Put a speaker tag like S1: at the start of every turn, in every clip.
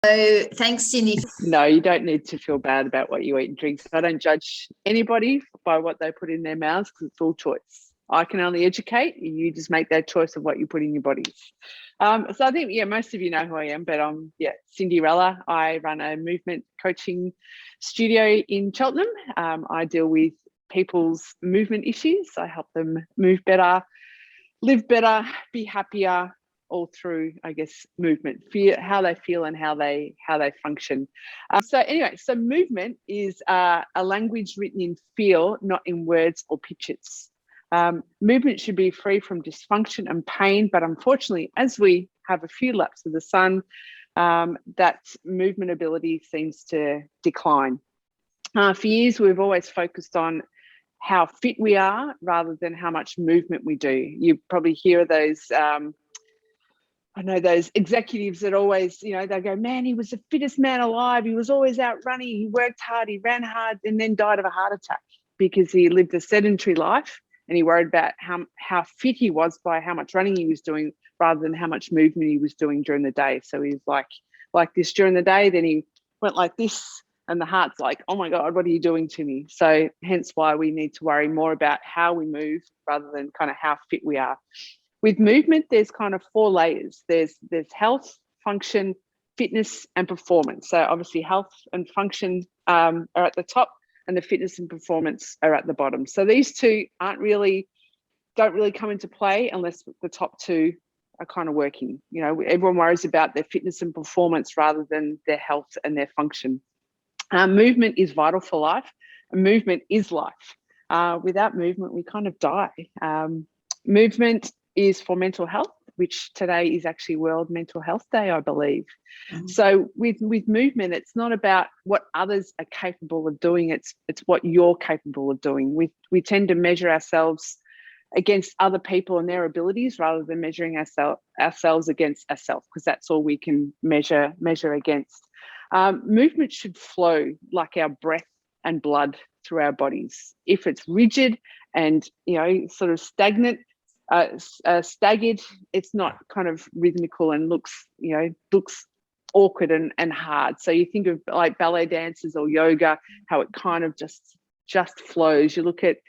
S1: So thanks, Cindy.
S2: No, you don't need to feel bad about what you eat and drink. So I don't judge anybody by what they put in their mouths because it's all choice. I can only educate. You just make that choice of what you put in your bodies. So I think, most of you know who I am, but Cindy Rella. I run a movement coaching studio in Cheltenham. I deal with people's movement issues. I help them move better, live better, be happier, all through, I guess, movement, how they feel and how they function. So movement is a language written in feel, not in words or pictures. Movement should be free from dysfunction and pain, but unfortunately, as we have a few laps of the sun, that movement ability seems to decline. For years, we've always focused on how fit we are rather than how much movement we do. You probably hear those I know those executives that always, they go, man, he was the fittest man alive. He was always out running. He worked hard. He ran hard and then died of a heart attack because he lived a sedentary life and he worried about how fit he was by how much running he was doing rather than how much movement he was doing during the day. So he's like this during the day, then he went like this and the heart's like, oh my God, what are you doing to me? So hence why we need to worry more about how we move rather than kind of how fit we are. With movement, there's kind of 4 layers. There's health, function, fitness, and performance. So obviously health and function are at the top and the fitness and performance are at the bottom. So these two don't really come into play unless the top 2 are kind of working. Everyone worries about their fitness and performance rather than their health and their function. Movement is vital for life. And movement is life. Without movement, we kind of die. Movement is for mental health, which today is actually World Mental Health Day, I believe. Mm-hmm. So with movement, it's not about what others are capable of doing, it's what you're capable of doing. We tend to measure ourselves against other people and their abilities rather than measuring ourselves against ourselves, because that's all we can measure against. Movement should flow like our breath and blood through our bodies. If it's rigid and sort of stagnant, staggered, it's not kind of rhythmical and looks awkward and hard. So you think of like ballet dancers or yoga, how it kind of just flows. You look at,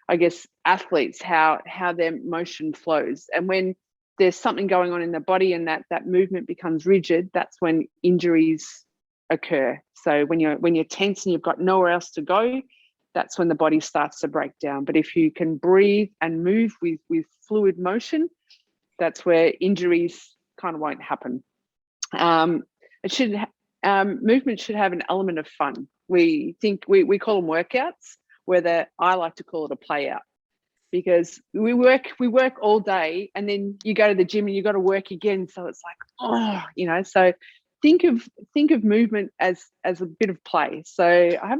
S2: I guess, athletes, how their motion flows. And when there's something going on in the body and that movement becomes rigid, that's when injuries occur. So when you're tense and you've got nowhere else to go, that's when the body starts to break down. But if you can breathe and move with fluid motion, that's where injuries kind of won't happen. Movement should have an element of fun. We call them workouts, I like to call it a play out, because we work all day and then you go to the gym and you got to work again. So it's like, so think of movement as a bit of play. So I haven't